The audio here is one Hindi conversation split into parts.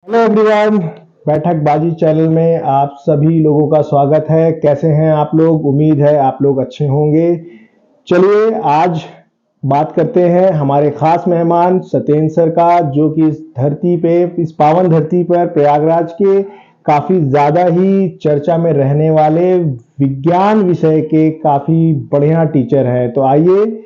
हेलो एवरीवन, बैठक बाजी चैनल में आप सभी लोगों का स्वागत है। कैसे हैं आप लोग? उम्मीद है आप लोग अच्छे होंगे। चलिए आज बात करते हैं हमारे खास मेहमान सत्येंद्र सर का, जो कि इस धरती पे, इस पावन धरती पर प्रयागराज के काफी ज्यादा ही चर्चा में रहने वाले विज्ञान विषय के काफी बढ़िया टीचर हैं। तो आइए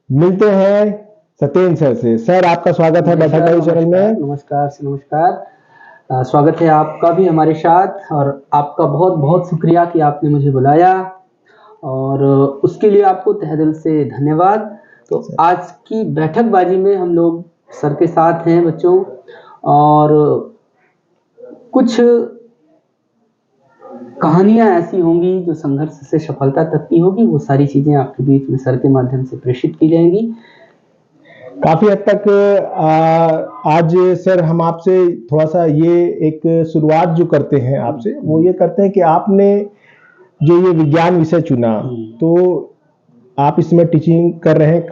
मिलते हैं सत्येंद्र सर से। सर आपका स्वागत है बैठक बाजी चैनल में। नमस्कार से नमस्कार। स्वागत है आपका भी हमारे साथ, और आपका बहुत बहुत शुक्रिया कि आपने मुझे बुलाया, और उसके लिए आपको तहे दिल से धन्यवाद। तो आज की बैठकबाजी में हम लोग सर के साथ हैं बच्चों, और कुछ कहानियां ऐसी होंगी जो संघर्ष से सफलता तक की होगी। वो सारी चीजें आपके बीच में सर के माध्यम से प्रेषित की जाएंगी। काफी हद तक आज सर हम आपसे थोड़ा सा ये एक शुरुआत जो करते हैं आपसे, वो ये करते हैं कि आपने जो ये विज्ञान विषय चुना, तो आप इसमें टीचिंग कर रहे हैं,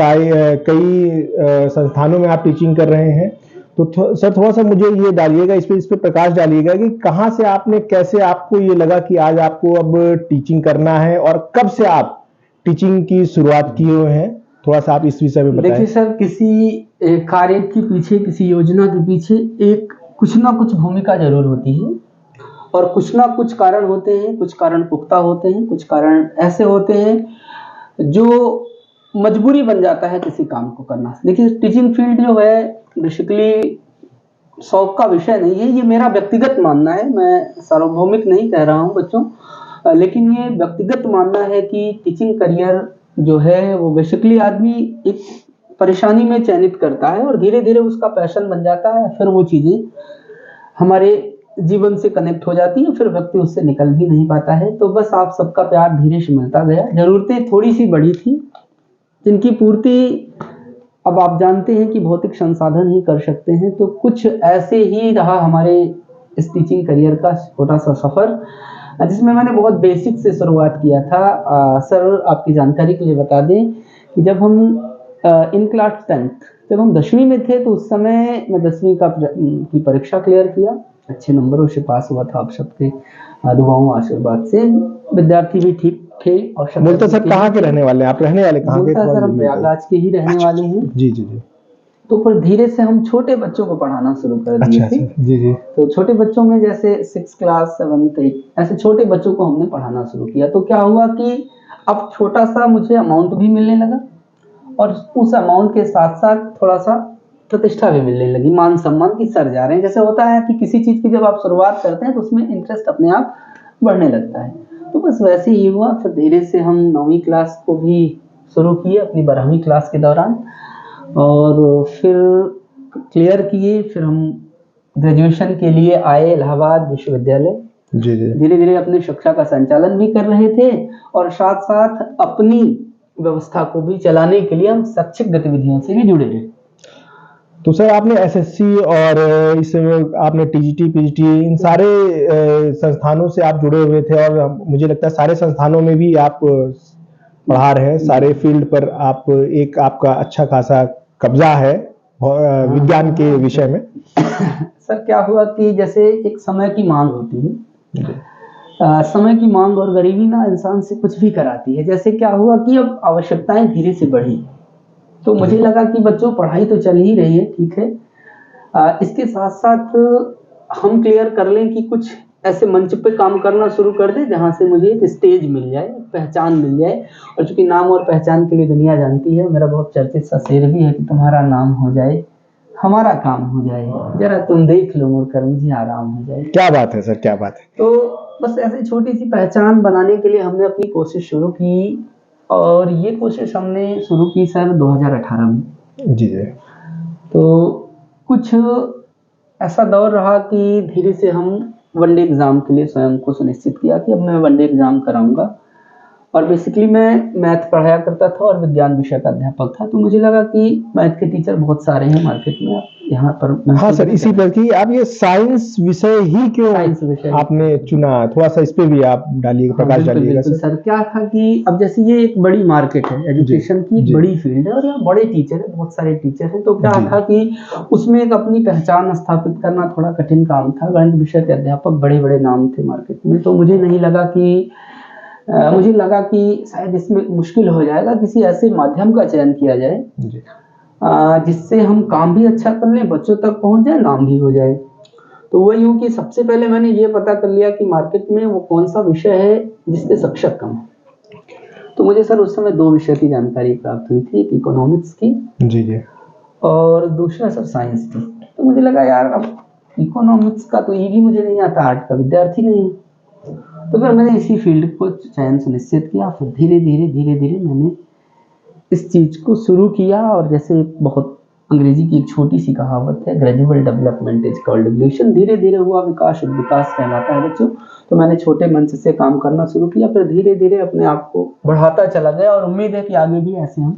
कई संस्थानों में आप टीचिंग कर रहे हैं। तो सर थोड़ा सा मुझे ये डालिएगा, इस पे प्रकाश डालिएगा कि कहाँ से आपने, कैसे आपको ये लगा कि आज आपको अब टीचिंग करना है, और कब से आप टीचिंग की शुरुआत किए हुए हैं? थोड़ा सा आप इस विषय में बताएं। देखिए सर, किसी कार्य के पीछे, किसी योजना के पीछे एक कुछ ना कुछ भूमिका जरूर होती है, और कुछ ना कुछ कारण होते हैं। कुछ कारण पुख्ता होते हैं, कुछ कारण ऐसे होते हैं जो मजबूरी बन जाता है किसी काम को करना। देखिए, टीचिंग फील्ड जो है बेसिकली शौक का विषय नहीं है। ये मेरा व्यक्तिगत मानना है, मैं सार्वभौमिक नहीं कह रहा हूँ बच्चों, लेकिन ये व्यक्तिगत मानना है कि टीचिंग करियर जो है वो बेसिकली आदमी एक परेशानी में चयनित करता है, और धीरे धीरे उसका पैशन बन जाता है। फिर वो चीजें हमारे जीवन से कनेक्ट हो जाती है, फिर व्यक्ति उससे निकल भी नहीं पाता है। तो बस आप सबका प्यार धीरे से मिलता गया। जरूरतें थोड़ी सी बड़ी थी, जिनकी पूर्ति अब आप जानते हैं कि भौतिक संसाधन ही कर सकते हैं। तो कुछ ऐसे ही रहा हमारे इस टीचिंग करियर का छोटा सा सफर, जिसमें मैंने बहुत बेसिक से शुरुआत किया था। सर आपकी जानकारी के लिए बता दें कि जब हम इन क्लास 10th, जब हम 10वीं में थे, तो उस समय मैं 10वीं की परीक्षा क्लियर किया, अच्छे नंबरों से पास हुआ था। आप सबके दुआओं आशीर्वाद से विद्यार्थी भी ठीक थे। और बोलते सर कहाँ के रहने वाले हैं आप? रहने वाले कहाँ के? सर हम प्रयागराज के ही रहने वाले हैं। जी जी जी। तो फिर धीरे से हम छोटे बच्चों को पढ़ाना शुरू कर दिए थे। जी जी। तो छोटे बच्चों में जैसे 6 क्लास 7th 8 ऐसे छोटे बच्चों को हमने पढ़ाना शुरू किया। तो क्या हुआ कि अब छोटा सा मुझे अमाउंट भी मिलने लगा, और उस अमाउंट के साथ साथ थोड़ा सा प्रतिष्ठा भी मिलने लगी, मान सम्मान की सर जा रहे हैं। जैसे होता है कि किसी चीज की जब आप शुरुआत करते हैं तो उसमें इंटरेस्ट अपने आप बढ़ने लगता है। तो बस वैसे ही हुआ। फिर धीरे से हम 9वीं क्लास को भी शुरू किए अपनी 12वीं क्लास के दौरान, और फिर क्लियर किए। फिर हम ग्रेजुएशन के लिए आए इलाहाबाद विश्वविद्यालय। जी जी। धीरे धीरे अपनी शिक्षा का संचालन भी कर रहे थे, और साथ साथ अपनी व्यवस्था को भी चलाने के लिए हम शैक्षिक गतिविधियों से भी जुड़े हैं। तो सर आपने एसएससी और इस आपने टीजीटी पीजीटी इन सारे संस्थानों से आप जुड़े हुए थे, और मुझे लगता है सारे संस्थानों में भी आप पढ़ा रहे हैं। सारे फील्ड पर आप एक आपका अच्छा खासा कब्जा है विज्ञान के विषय में। सर क्या हुआ कि जैसे एक समय की मांग होती है, समय की मांग और गरीबी ना इंसान से कुछ भी कराती है। जैसे क्या हुआ कि अब आवश्यकताएं धीरे से बढ़ी, तो मुझे लगा कि बच्चों पढ़ाई तो चल ही रही है, ठीक है, इसके साथ साथ हम क्लियर कर लें कि कुछ ऐसे मंच पे काम करना शुरू कर दे जहां से मुझे एक स्टेज मिल जाए, पहचान मिल जाए। और चूंकि नाम और पहचान के लिए दुनिया जानती है, मेरा बहुत चर्चित सा शेर भी है कि तुम्हारा नाम हो जाए हमारा काम हो जाए, जरा तुम देख लो मुड़कर मुझे आराम हो जाए। क्या बात है सर, क्या बात है। तो बस ऐसे छोटी सी पहचान बनाने के लिए हमने अपनी कोशिश शुरू की, और ये कोशिश हमने शुरू की सर 2018 में। जी जी। तो कुछ ऐसा दौर रहा कि धीरे से हम वनडे एग्जाम के लिए स्वयं को सुनिश्चित किया कि अब मैं वनडे एग्जाम कराऊंगा। और बेसिकली मैं मैथ पढ़ाया करता था और विज्ञान विषय का अध्यापक था, तो मुझे लगा कि मैथ के टीचर बहुत सारे हैं मार्केट में, आप यहाँ पर हाँ सर, इसी पर कि आप ये साइंस विषय ही क्यों साइंस विषय आपने चुना, थोड़ा सा इस पे भी आप डालिएगा, हाँ, प्रकाश बिल्कुल डालिएगा बिल्कुल सर। सर। क्या था कि अब जैसे ये एक बड़ी मार्केट है, एजुकेशन की एक जी। बड़ी फील्ड है और यहाँ बड़े टीचर है, बहुत सारे टीचर हैं, तो क्या जी। था कि उसमें एक अपनी पहचान स्थापित करना थोड़ा कठिन काम था। गणित विषय के अध्यापक बड़े बड़े नाम थे मार्केट में, तो मुझे नहीं लगा कि मुझे लगा कि शायद इसमें मुश्किल हो जाएगा, किसी ऐसे माध्यम का चयन किया जाए जी। जिससे हम काम भी अच्छा कर लें, बच्चों तक पहुंच जाए, नाम भी हो जाए। तो वही हूँ कि सबसे पहले मैंने ये पता कर लिया कि मार्केट में वो कौन सा विषय है जिसके शिक्षक कम है। तो मुझे सर उस समय 2 विषय की जानकारी प्राप्त हुई थी, एक इकोनॉमिक्स की जी जी। और दूसरा सर साइंस की। तो मुझे लगा यार अब इकोनॉमिक्स का तो ये भी मुझे नहीं आता, आर्ट का विद्यार्थी नहीं हूँ, तो फिर मैंने इसी फील्ड को चयन सुनिश्चित किया। फिर धीरे धीरे मैंने इस चीज को शुरू किया और जैसे बहुत अंग्रेजी की एक छोटी सी कहावत है, gradual development is called evolution, धीरे धीरे हुआ विकास, विकास कहलाता है बच्चों। तो मैंने छोटे मंच से काम करना शुरू किया, फिर धीरे धीरे अपने आप को बढ़ाता चला गया और उम्मीद है कि आगे भी ऐसे हम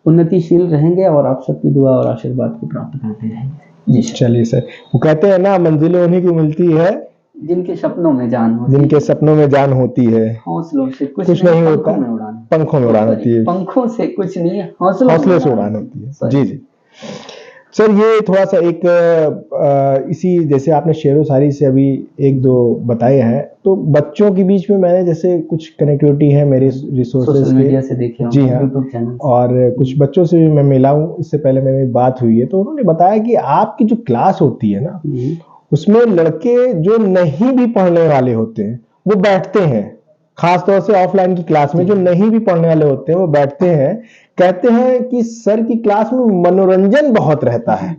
उन्नतिशील रहेंगे और आप सबकी दुआ और आशीर्वाद को प्राप्त करते रहेंगे। जी चलिए सर, वो कहते हैं ना, मंजिलें उन्हीं को मिलती है जिनके सपनों में जान होती है, जिनके सपनों में जान होती है, हौसलों से कुछ नहीं होता, पंखों में उड़ान, पंखों में उड़ान होती है, पंखों से कुछ नहीं, हौसलों हौसले से उड़ान होती है। जी जी सर, ये थोड़ा सा एक इसी जैसे आपने शेरो शायरी से अभी एक दो बताए हैं, तो बच्चों के बीच में मैंने जैसे कुछ कनेक्टिविटी है मेरे रिसोर्सेज सोशल मीडिया से देखे, जी हाँ, यूट्यूब चैनल और कुछ बच्चों से भी मैं मिला हूँ, इससे पहले मेरी बात हुई है, तो उन्होंने बताया कि आपकी जो क्लास होती है ना, उसमें लड़के जो नहीं भी पढ़ने वाले होते हैं वो बैठते हैं, खासतौर से ऑफलाइन की क्लास में जो नहीं भी पढ़ने वाले होते हैं वो बैठते हैं, कहते हैं कि सर की क्लास में मनोरंजन बहुत रहता है,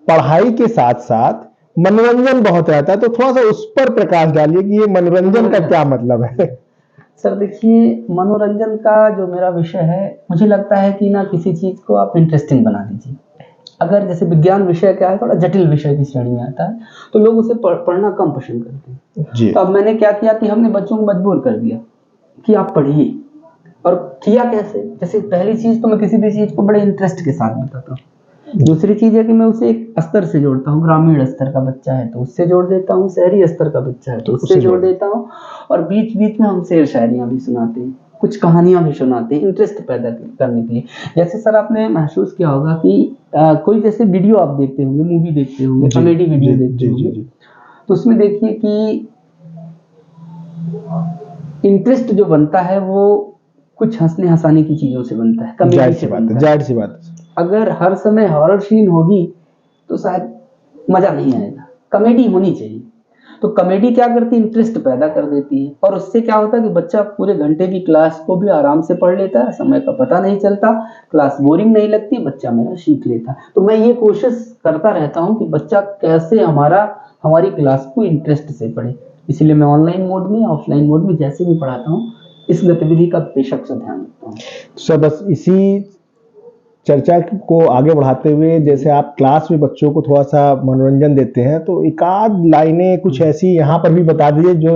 पढ़ाई के साथ साथ मनोरंजन बहुत रहता है। तो थोड़ा सा उस पर प्रकाश डालिए कि ये मनोरंजन का क्या मतलब है। सर देखिए, मनोरंजन का जो मेरा विषय है, मुझे लगता है कि ना किसी चीज को आप इंटरेस्टिंग बना दीजिए। अगर जैसे विज्ञान विषय क्या है, थोड़ा जटिल विषय की श्रेणी में आता है, तो लोग उसे पढ़ना कम पसंद करते हैं जी। तो अब मैंने क्या किया कि हमने बच्चों को मजबूर कर दिया कि आप पढ़िए। और किया कैसे, जैसे पहली चीज तो मैं किसी भी चीज को बड़े इंटरेस्ट के साथ बताता हूँ। दूसरी चीज है कि मैं उसे एक स्तर से जोड़ता हूँ, ग्रामीण स्तर का बच्चा है तो उससे जोड़ देता हूँ, शहरी स्तर का बच्चा है तो उससे जोड़ देता हूँ, और बीच बीच में हम शेर शायरियां भी सुनाते हैं, कुछ कहानियां भी सुनाते हैं, इंटरेस्ट पैदा करने के लिए। जैसे सर आपने महसूस किया होगा कि कोई जैसे वीडियो आप देखते होंगे, मूवी देखते होंगे, कॉमेडी वीडियो देखते होंगे, तो उसमें देखिए कि इंटरेस्ट जो बनता है वो कुछ हंसने हंसाने की चीजों से बनता है, कॉमेडी से बनता है। जाहिर सी बात है। अगर हर समय हॉरर सीन होगी तो शायद मजा नहीं आएगा, कॉमेडी होनी चाहिए। तो कॉमेडी क्या करती है, इंटरेस्ट पैदा कर देती है, और उससे क्या होता है कि बच्चा पूरे घंटे की क्लास को भी आराम से पढ़ लेता है, समय का पता नहीं चलता, क्लास बोरिंग नहीं लगती, बच्चा मेरा सीख लेता है। तो मैं ये कोशिश करता रहता हूँ कि बच्चा कैसे हमारी क्लास को इंटरेस्ट से पढ़े, इसलिए मैं ऑनलाइन मोड में ऑफलाइन मोड में जैसे भी पढ़ाता हूँ इस गतिविधि का बेशक से ध्यान रखता हूँ। सर बस इसी चर्चा को आगे बढ़ाते हुए, जैसे आप क्लास में बच्चों को थोड़ा सा मनोरंजन देते हैं, तो एक आध लाइनें कुछ ऐसी यहाँ पर भी बता दीजिए जो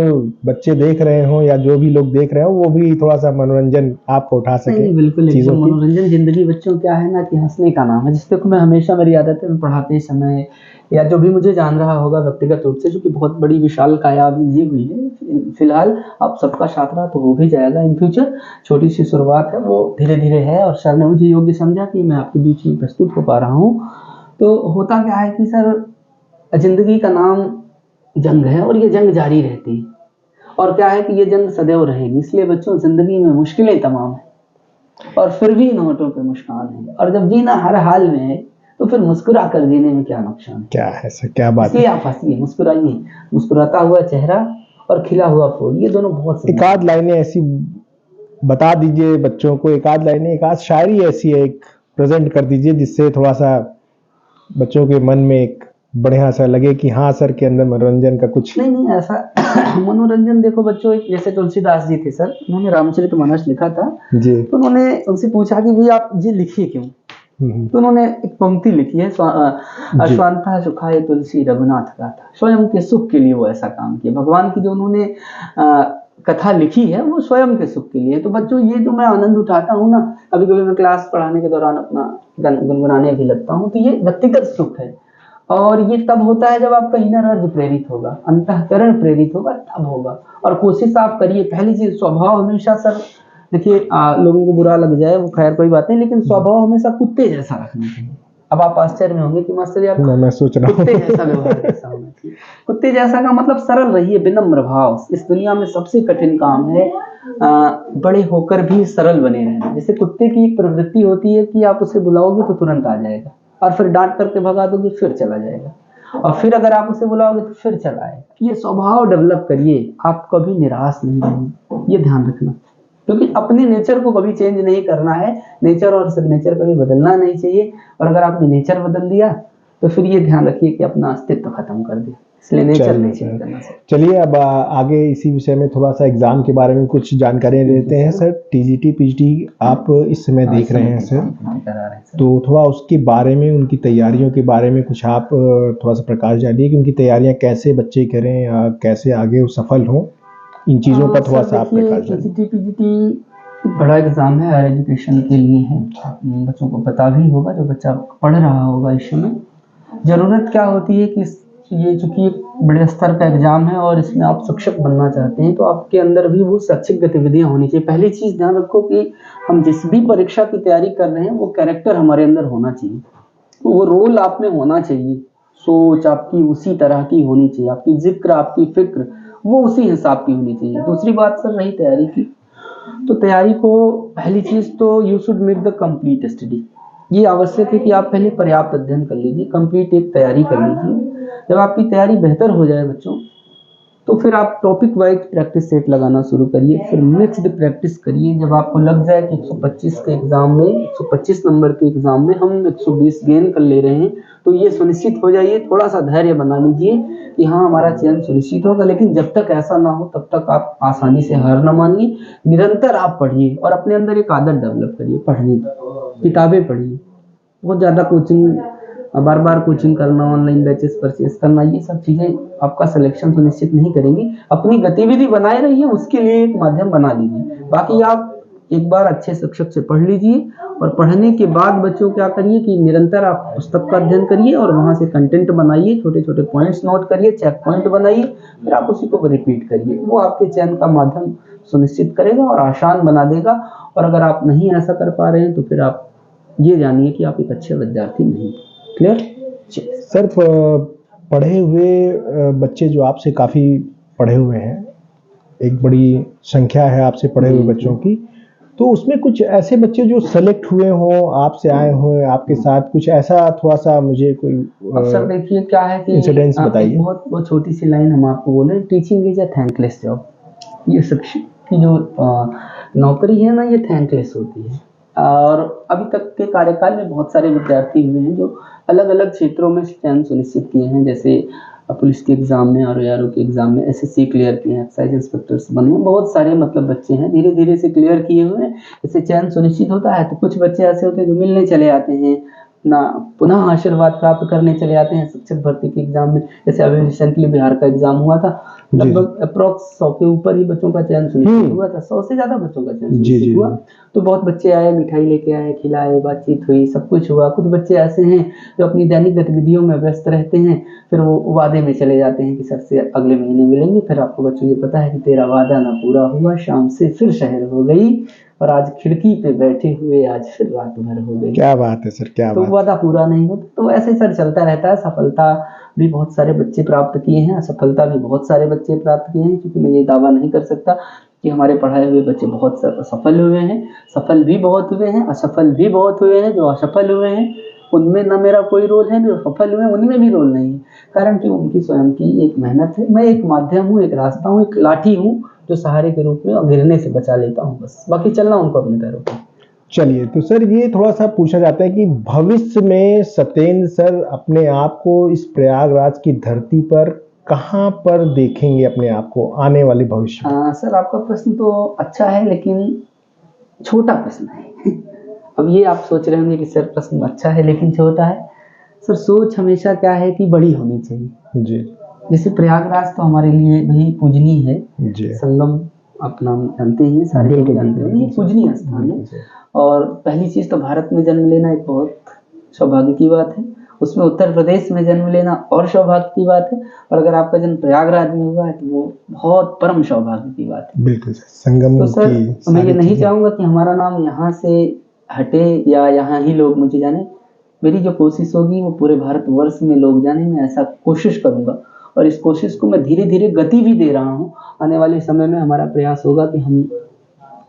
बच्चे देख रहे हो या जो भी लोग देख रहे हो वो भी थोड़ा सा मनोरंजन आपको उठा सके। बिल्कुल, एकदम मनोरंजन जिंदगी बच्चों क्या है ना कि हंसने का नाम है, जिससे मैं हमेशा, मेरी आदत है, मैं पढ़ाते समय या जो भी मुझे जान रहा होगा व्यक्तिगत रूप से, जो कि बहुत बड़ी विशाल काया ली हुई है, फिलहाल आप सबका साथ रहा तो हो भी जाएगा इन फ्यूचर, छोटी सी शुरुआत है, वो धीरे धीरे है, और सर ने मुझे योग्य समझा कि मैं आपके बीच में प्रस्तुत हो पा रहा हूँ। तो होता क्या है कि सर जिंदगी का नाम जंग है और ये जंग जारी रहती है, और क्या है कि ये जंग सदैव रहेगी, इसलिए बच्चों जिंदगी में मुश्किलें तमाम है और फिर भी इन होठों पे मुस्कान है, और जब जीना हर हाल में है तो फिर मुस्कुरा कर जीने में क्या नुकसान है। क्या है सर, क्या बात है। आप हंसिए, मुस्कुराइए, मुस्कुराता हुआ चेहरा और खिला हुआ फूल, ये दोनों बहुत एक आध लाइनें ऐसी बता दीजिए बच्चों को, एक आध लाइनें, एक आध शायरी ऐसी एक प्रेजेंट कर दीजिए जिससे थोड़ा सा बच्चों के मन में एक बढ़िया सा लगे कि हाँ सर के अंदर मनोरंजन का कुछ नहीं ऐसा मनोरंजन देखो बच्चों, एक जैसे तुलसीदास जी थे सर, उन्होंने रामचरितमानस लिखा था जी, तो उन्होंने उनसे पूछा कि भाई आप ये लिखिए क्यों, तो उन्होंने एक पंक्ति लिखी है, अश्वांथा सुखाए तुलसी रघुनाथ गाथा, स्वयं के सुख के लिए वो ऐसा काम किया। भगवान की जो उन्होंने कथा लिखी है वो स्वयं के सुख के लिए। तो बच्चों ये जो मैं आनंद उठाता हूँ ना, कभी कभी मैं क्लास पढ़ाने के दौरान अपना गुनगुनाने भी लगता हूँ, तो ये व्यक्तिगत सुख है। और ये तब होता है जब आपका इनर अर्थ प्रेरित होगा, अंतःकरण प्रेरित होगा, तब होगा। और कोशिश आप करिए। पहली चीज, स्वभाव हमेशा सर देखिए, लोगों को बुरा लग जाए वो खैर कोई बात नहीं, लेकिन स्वभाव हमेशा कुत्ते जैसा रखना चाहिए। अब आप आश्चर्य में होंगे कि मास्टर जी आप मैं सोच रहा हूँ कुत्ते जैसा व्यवहार कैसा होना चाहिए। कुत्ते जैसा का मतलब सरल रहिए, विनम्र भाव। इस दुनिया में सबसे कठिन काम है बड़े होकर भी सरल बने रहना। जैसे कुत्ते की एक प्रवृत्ति होती है कि आप उसे बुलाओगे तो तुरंत आ जाएगा, और फिर डांट करके भगा दोगे फिर चला जाएगा, और फिर अगर आप उसे बुलाओगे तो फिर चला आएगा। ये स्वभाव डेवलप करिए, आप कभी निराश नहीं होंगे, ये ध्यान रखना। क्योंकि अपने नेचर को कभी चेंज नहीं करना है, नेचर और सिग्नेचर कभी बदलना नहीं चाहिए। और अगर आपने नेचर बदल दिया तो फिर ये ध्यान रखिए कि अपना अस्तित्व खत्म कर दे, इसलिए नेचर नहीं चेंज करना सर। चलिए अब आगे इसी विषय में थोड़ा सा एग्जाम के बारे में कुछ जानकारी लेते हैं सर। टीजीटी पीजीटी आप इस समय देख रहे हैं सर, तो थोड़ा उसके बारे में, उनकी तैयारियों के बारे में कुछ आप थोड़ा सा प्रकाश डालिए कि उनकी तैयारियां कैसे बच्चे करें या कैसे आगे वो सफल हों, इन चीज़ों पर थोड़ा सा आप प्रकाश डालिए। टीजीटी पीजीटी बड़ा एग्जाम है, हायर एजुकेशन के लिए है। बच्चों को पता भी होगा, जो बच्चा पढ़ रहा होगा इस समय। जरूरत क्या होती है कि ये चूंकि एक बड़े स्तर का एग्जाम है और इसमें आप शिक्षक बनना चाहते हैं, तो आपके अंदर भी वो शैक्षिक गतिविधियां होनी चाहिए। पहली चीज ध्यान रखो कि हम जिस भी परीक्षा की तैयारी कर रहे हैं वो कैरेक्टर हमारे अंदर होना चाहिए, वो रोल आप में होना चाहिए, सोच आपकी उसी तरह की होनी चाहिए, आपकी जिक्र आपकी फिक्र वो उसी हिसाब की होनी चाहिए। दूसरी बात सर रही तैयारी की, तो तैयारी को पहली चीज तो you should make the complete study. ये आवश्यक है कि आप पहले पर्याप्त अध्ययन कर लीजिए, कंप्लीट एक तैयारी कर लीजिए। जब आपकी तैयारी बेहतर हो जाए बच्चों, तो फिर आप टॉपिक वाइज प्रैक्टिस सेट लगाना शुरू करिए, फिर मिक्स्ड प्रैक्टिस करिए। जब आपको लग जाए कि 125 के एग्जाम में, 125 नंबर के एग्जाम में हम 120 गेन कर ले रहे हैं, तो ये सुनिश्चित हो जाइए, थोड़ा सा धैर्य बना लीजिए कि हाँ हमारा चयन सुनिश्चित होगा। लेकिन जब तक ऐसा ना हो तब तक आप आसानी से हार ना मानिए, निरंतर आप पढ़िए और अपने अंदर एक आदत डेवलप करिए पढ़ने की। किताबें पढ़िए, बहुत ज़्यादा कोचिंग, बार बार कोचिंग करना, ऑनलाइन बैचेस परचेस करना, ये सब चीज़ें आपका सिलेक्शन सुनिश्चित नहीं करेंगी। अपनी गतिविधि बनाए रहिए, उसके लिए एक माध्यम बना लीजिए। बाकी आप एक बार अच्छे शिक्षक से पढ़ लीजिए, और पढ़ने के बाद बच्चों क्या करिए कि निरंतर आप पुस्तक का अध्ययन करिए और वहाँ से कंटेंट बनाइए, छोटे छोटे पॉइंट्स नोट करिए, चेक पॉइंट बनाइए, फिर आप उसी को रिपीट करिए। वो आपके चयन का माध्यम सुनिश्चित करेगा और आसान बना देगा। और अगर आप नहीं ऐसा कर पा रहे हैं तो फिर आप ये जानिए कि आप एक अच्छे विद्यार्थी नहीं। Clear sir? पढ़े हुए बच्चे जो आपसे काफ़ी पढ़े हुए हैं, एक बड़ी संख्या है आपसे पढ़े हुए बच्चों की, तो उसमें कुछ ऐसे बच्चे जो सेलेक्ट हुए हों, आपसे आए हों आपके साथ, कुछ ऐसा थोड़ा सा मुझे कोई सर देखिए क्या है कि इंसिडेंट्स बताइए। बहुत छोटी सी लाइन हम आपको बोले, teaching is a thankless job. ये शिक्षक की जो नौकरी है ना, ये थैंकलेस होती है। और अभी तक के कार्यकाल में बहुत सारे विद्यार्थी हुए हैं जो अलग अलग क्षेत्रों में चयन सुनिश्चित किए हैं, जैसे पुलिस के एग्जाम में, आरओ के एग्जाम में एसएससी क्लियर किए हैं, एक्साइज इंस्पेक्टर्स बने हैं, बहुत सारे मतलब बच्चे हैं धीरे धीरे से क्लियर किए हुए हैं। इससे चयन सुनिश्चित होता है। तो कुछ बच्चे ऐसे होते हैं जो मिलने चले आते हैं ना, पुनः आशीर्वाद प्राप्त करने चले आते हैं शिक्षक भर्ती के एग्जाम में। जैसे अभी रिसेंटली बिहार का एग्जाम हुआ था, लगभग अप्रोक्स 100 के ऊपर ही बच्चों का चयन सुनिश्चित हुआ था, 100 से ज्यादा बच्चों का चयन सुनिश्चित हुआ। तो बहुत बच्चे आए, मिठाई लेके आए, खिलाए, बातचीत हुई, सब कुछ हुआ। कुछ बच्चे ऐसे हैं जो अपनी दैनिक गतिविधियों में व्यस्त रहते हैं, फिर वो वादे में चले जाते हैं कि सर से अगले महीने मिलेंगे। फिर आपको बच्चों ये पता है कि तेरा वादा ना पूरा हुआ, शाम से फिर शहर हो गई, और आज खिड़की पे बैठे हुए आज फिर रात भर हो गई। क्या बात है सर, क्या तो बात। वादा पूरा नहीं होता। तो ऐसे सर चलता रहता है। सफलता भी बहुत सारे बच्चे प्राप्त किए हैं, असफलता भी बहुत सारे बच्चे प्राप्त किए हैं, क्योंकि मैं ये दावा नहीं कर सकता कि हमारे पढ़ाए हुए बच्चे बहुत सफल हुए हैं। सफल भी बहुत हुए हैं, असफल भी बहुत हुए हैं। जो असफल हुए हैं उनमें न मेरा कोई रोल है, जो सफल हुए हैं उनमें भी रोल नहीं है, कारण कि उनकी स्वयं की एक मेहनत है। मैं एक माध्यम हूँ, एक रास्ता हूँ, एक लाठी हूँ जो सहारे के रूप में गिरने से बचा लेता हूँ, बस। बाकी चलना उनको अपने पैरों पर। चलिए, तो सर ये थोड़ा सा पूछा जाता है कि भविष्य में सत्येंद्र सर अपने आप को इस प्रयागराज की धरती पर कहाँ पर देखेंगे अपने आप को आने वाले भविष्य में? सर आपका प्रश्न तो अच्छा है, लेकिन छोटा प्रश्न है। अब ये आप सोच रहे होंगे कि सर प्रश्न अच्छा है लेकिन छोटा है। सर सोच हमेशा क्या है कि बड़ी होनी चाहिए जी। जैसे प्रयागराज तो हमारे लिए भाई पूजनीय है, जी। संगम आप नाम जानते ही हैं, सारे लोग बिल्कुल, जानते बिल्कुल, हैं, ये पूजनीय स्थान बिल्कुल है। सर। और पहली चीज़ तो भारत में जन्म लेना एक बहुत सौभाग्य की बात है, उसमें उत्तर प्रदेश में जन्म लेना और सौभाग्य की बात है, और अगर आपका जन्म प्रयागराज में हुआ है तो वो बहुत परम सौभाग्य की बात है। बिल्कुल सर, संगम तो सर की मैं ये सारी नहीं चीजें। चाहूँगा कि हमारा नाम यहाँ से हटे या यहाँ ही लोग मुझे जाने। मेरी जो कोशिश होगी वो पूरे भारतवर्ष में लोग जाने, मैं ऐसा कोशिश करूँगा, और इस कोशिश को मैं धीरे धीरे गति भी दे रहा हूँ। आने वाले समय में हमारा प्रयास होगा कि हम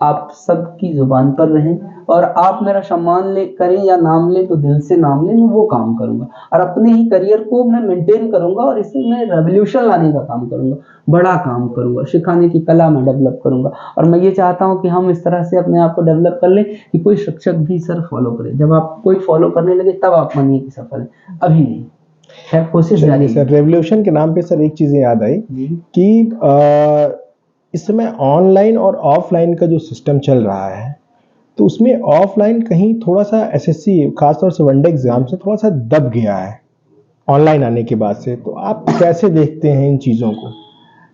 आप सबकी जुबान पर रहें, और आप मेरा सम्मान ले करें या नाम लें तो दिल से नाम लें, मैं वो काम करूँगा, और अपने ही करियर को मैं मेंटेन करूँगा, और इससे मैं रेवोल्यूशन लाने का काम करूँगा, बड़ा काम करूँगा, सिखाने की कला मैं डेवलप करूँगा। और मैं ये चाहता हूँ कि हम इस तरह से अपने आप को डेवलप कर लें कि कोई शिक्षक भी सर फॉलो करे। जब आप कोई फॉलो करने लगे तब आप मानिए कि सफल है, अभी नहीं। खैर कोशिश जारी चलिए सर, रेवोल्यूशन के नाम पे सर एक चीजें याद आई है। कि इस समय ऑनलाइन और ऑफलाइन का जो सिस्टम चल रहा है, तो उसमें ऑफलाइन कहीं थोड़ा सा एसएससी खासतौर से वनडे एग्जाम से थोड़ा सा दब गया है ऑनलाइन आने के बाद से। तो आप कैसे देखते हैं इन चीज़ों को?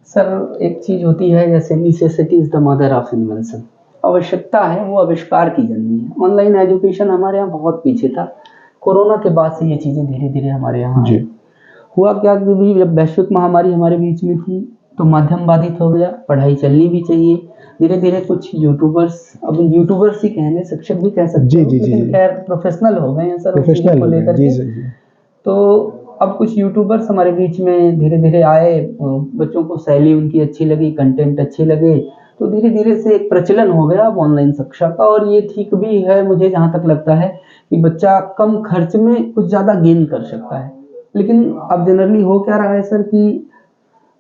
सर एक चीज होती है, जैसे necessity is the mother of invention, आवश्यकता है वो आविष्कार की जननी है। ऑनलाइन एजुकेशन हमारे यहाँ बहुत पीछे था, कोरोना के बाद से ये चीजें धीरे धीरे हमारे यहाँ आई। हुआ क्या कि भी जब वैश्विक महामारी हमारे बीच में थी तो माध्यम बाधित हो गया, पढ़ाई चलनी भी चाहिए। धीरे धीरे कुछ यूट्यूबर्स, अब यूट्यूबर्स ही कहने, शिक्षक भी कह सकते हो, लेकिन खैर प्रोफेशनल हो गए हैं सर उन चीज़ों को लेकर के। तो अब कुछ यूट्यूबर्स हमारे बीच में धीरे धीरे आए, बच्चों को शैली उनकी अच्छी लगी, कंटेंट अच्छे लगे, तो धीरे धीरे से एक प्रचलन हो गया अब ऑनलाइन शिक्षा का। और ये ठीक भी है, मुझे जहाँ तक लगता है कि बच्चा कम खर्च में कुछ ज़्यादा गेन कर सकता है। लेकिन अब जनरली हो क्या रहा है सर कि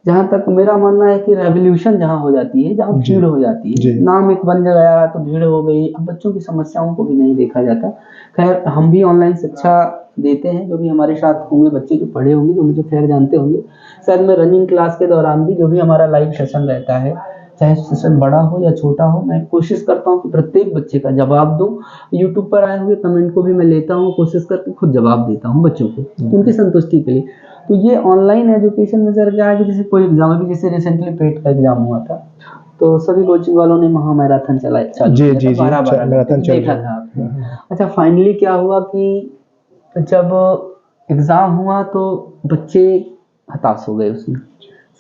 जहाँ तक मेरा मानना है कि रेवोल्यूशन जहाँ हो जाती है, जहाँ भीड़ हो जाती है, नाम एक बन गया तो भीड़ हो गई, अब बच्चों की समस्याओं को भी नहीं देखा जाता। खैर हम भी ऑनलाइन शिक्षा देते हैं, जो भी हमारे साथ होंगे बच्चे जो पढ़े होंगे, जो मुझे खैर जानते होंगे, शायद मैं रनिंग क्लास के दौरान भी जो भी हमारा लाइव सेशन रहता है, चाहे सेशन बड़ा हो या छोटा हो, मैं कोशिश करता हूँ कि प्रत्येक बच्चे का जवाब दूँ। यूट्यूब पर आए हुए कमेंट को भी मैं लेता हूँ, कोशिश करके खुद जवाब देता हूँ बच्चों को, उनकी संतुष्टि के लिए। तो ये ऑनलाइन एजुकेशन में सर क्या है कि जैसे कोई एग्जाम, अभी जैसे रिसेंटली पेट का एग्जाम हुआ था, तो सभी कोचिंग वालों ने महा मैराथन चलाया, चालू किया था 12-12 घंटे, देखा था आपने। अच्छा फाइनली क्या हुआ कि जब एग्जाम हुआ तो बच्चे हताश हो गए, उसमें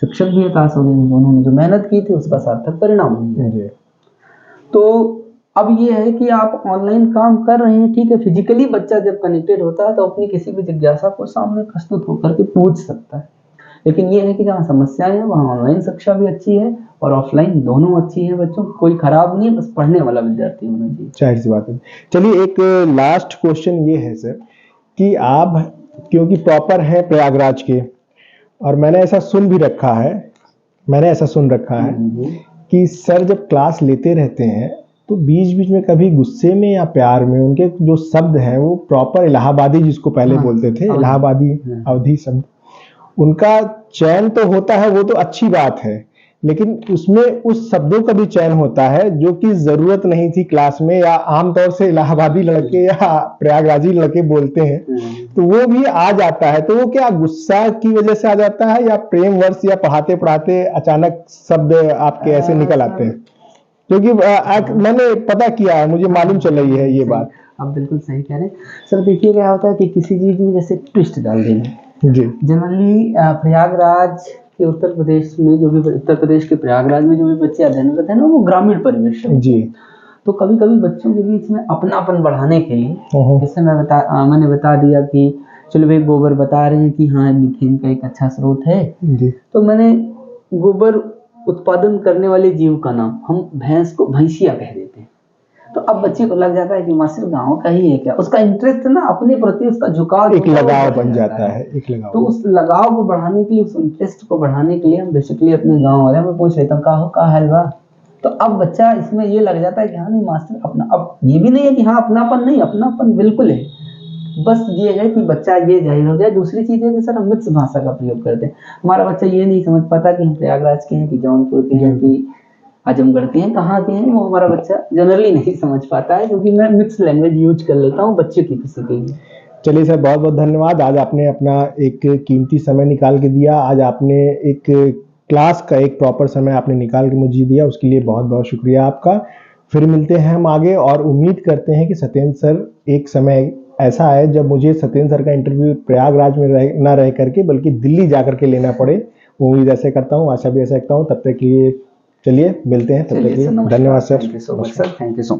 शिक्षक भी हताश हो गए, उन्होंने जो मेहनत की थी उसका सार्थक परिणाम नहीं है। तो अब ये है कि आप ऑनलाइन काम कर रहे हैं, ठीक है, फिजिकली बच्चा जब कनेक्टेड होता है तो अपनी किसी भी जिज्ञासा को सामने प्रस्तुत होकर के पूछ सकता है। लेकिन ये है कि जहाँ समस्याएं हैं वहाँ ऑनलाइन शिक्षा भी अच्छी है और ऑफलाइन दोनों अच्छी है, बच्चों कोई खराब नहीं है, बस पढ़ने वाला विद्यार्थी होना चाहिए। जाहिर सी बात है। चलिए एक लास्ट क्वेश्चन ये है सर कि आप क्योंकि प्रॉपर हैं प्रयागराज के, और मैंने ऐसा सुन रखा है कि सर जब क्लास लेते रहते हैं तो बीच बीच में कभी गुस्से में या प्यार में उनके जो शब्द हैं वो प्रॉपर इलाहाबादी, जिसको पहले बोलते थे इलाहाबादी अवधी शब्द, उनका चयन तो होता है, वो तो अच्छी बात है, लेकिन उसमें उस शब्दों का भी चयन होता है जो कि जरूरत नहीं थी क्लास में, या आमतौर से इलाहाबादी लड़के या प्रयागराजी लड़के बोलते हैं तो वो भी आ जाता है। तो वो क्या गुस्सा की वजह से आ जाता है या प्रेम वर्ष, या पढ़ाते पढ़ाते अचानक शब्द आपके ऐसे निकल आते हैं? क्योंकि मैंने पता किया है, मुझे मालूम चल रही है ये बात। आप बिल्कुल सही कह रहे हैं सर। देखिए क्या होता है कि किसी चीज में जैसे ट्विस्ट डाल देंगे जी। जनरली प्रयागराज के उत्तर प्रदेश में जो भी, उत्तर प्रदेश के प्रयागराज में जो भी बच्चे अध्ययन करते हैं ना, वो ग्रामीण परिवेश है जी। तो कभी कभी बच्चों के बीच में अपनापन बढ़ाने के लिए, जैसे मैंने बता दिया कि चलो भाई गोबर बता रहे हैं कि हाँ मीथेन का एक अच्छा स्रोत है जी। तो मैंने गोबर उत्पादन करने वाले जीव का नाम हम भैंस को भैंसिया कह देते हैं। तो अब बच्चे को लग जाता है कि मासिक गांव का ही है क्या, उसका इंटरेस्ट ना अपने प्रति, उसका झुकाव, एक लगाव बन जाता है, एक लगाव। तो उस लगाव को बढ़ाने के लिए, उस इंटरेस्ट को बढ़ाने के लिए हम बेसिकली अपने गांव वाले में पूछ लेता हूँ का हलवा। तो अब बच्चा इसमें ये लग जाता है कि हाँ नहीं मास्टर अपना, अब ये भी नहीं है कि हाँ अपनापन नहीं, अपनापन बिल्कुल है, बस ये है कि बच्चा ये जाहिर हो जाए। दूसरी चीज है कि सर हम मिक्स भाषा का प्रयोग करते हैं, हमारा बच्चा ये नहीं समझ पाता कि हम प्रयागराज के हैं कि जौनपुर के हैं कि आजमगढ़ के हैं, कहाँ के हैं, वो हमारा बच्चा जनरली नहीं समझ पाता है, क्योंकि मैं मिक्स लैंग्वेज यूज कर लेता हूँ बच्चे की किसी के लिए। चलिए सर, बहुत बहुत धन्यवाद। आज आपने अपना एक कीमती समय निकाल के दिया। आज आपने एक क्लास का एक प्रॉपर समय आपने निकाल के मुझे दिया, उसके लिए बहुत बहुत शुक्रिया आपका। फिर मिलते हैं हम आगे, और उम्मीद करते हैं कि सत्येंद्र सर, एक समय ऐसा आए जब मुझे सत्येंद्र सर का इंटरव्यू प्रयागराज में ना रह करके बल्कि दिल्ली जा करके लेना पड़े। उम्मीद ऐसे करता हूँ, आशा भी ऐसा रखता हूँ। तब तक के लिए चलिए मिलते हैं, तब तक के लिए धन्यवाद sir. Thank you so much sir, thank you so much.